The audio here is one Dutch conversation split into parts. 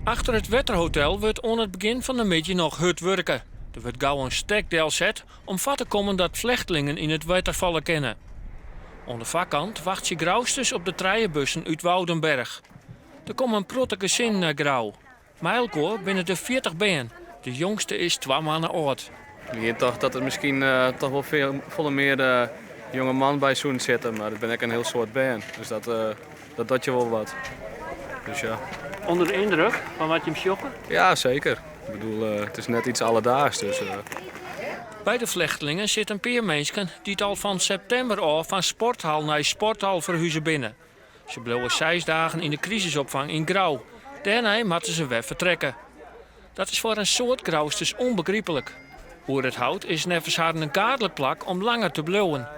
Achter het Wetterhotel wordt aan het begin van de middag nog hard werken. Er wordt gauw een stekdeel zet om vat te komen dat vluchtelingen in het water vallen kennen. Aan de vakkant wacht je grauwsters op de treienbussen uit Woudenberg. Er komt een protte gezin naar Grauw. Mijlkoor binnen de 40 been. De jongste is 2 maanden oud. Ik toch dat er misschien toch wel veel meer jonge man bij zoen zitten, maar dat ben ik een heel soort band. Dus dat je wel wat. Dus ja. Onder de indruk van wat je hem schokken? Ja, zeker. Ik bedoel, het is net iets alledaags. Dus, Bij de vluchtelingen zitten een paar mensen die het al van september af van sporthal naar sporthal verhuizen binnen. Ze bleven 6 dagen in de crisisopvang in Grauw. Daarna moeten ze weer vertrekken. Dat is voor een soort grauwsters onbegrijpelijk. Hoe het houdt is nevens haar een kaderlijk plak om langer te blijven.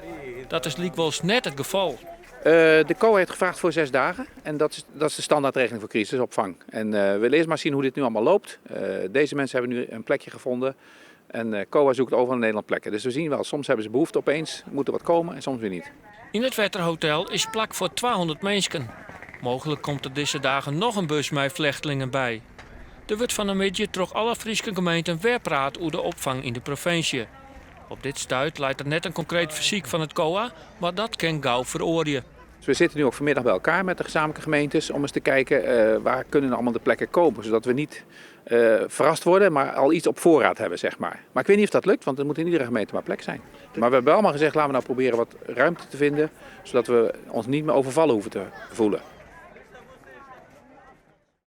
Dat is likwijls net het geval. De COA heeft gevraagd voor 6 dagen en dat is de standaardregeling voor crisisopvang. En we willen eerst maar zien hoe dit nu allemaal loopt. Deze mensen hebben nu een plekje gevonden en COA zoekt overal in Nederland plekken. Dus we zien wel, soms hebben ze behoefte opeens, moet er wat komen en soms weer niet. In het Wetterhotel is plak voor 200 mensen. Mogelijk komt er deze dagen nog een bus met vluchtelingen bij. Er wordt van een middag door alle Friese gemeenten weer praat over de opvang in de provincie. Op dit stuit leidt er net een concreet verziek van het COA, maar dat kan gauw veroordelen. Dus we zitten nu ook vanmiddag bij elkaar met de gezamenlijke gemeentes om eens te kijken waar kunnen allemaal de plekken komen. Zodat we niet verrast worden, maar al iets op voorraad hebben, zeg maar. Maar ik weet niet of dat lukt, want er moet in iedere gemeente maar plek zijn. Maar we hebben allemaal gezegd, laten we nou proberen wat ruimte te vinden, zodat we ons niet meer overvallen hoeven te voelen.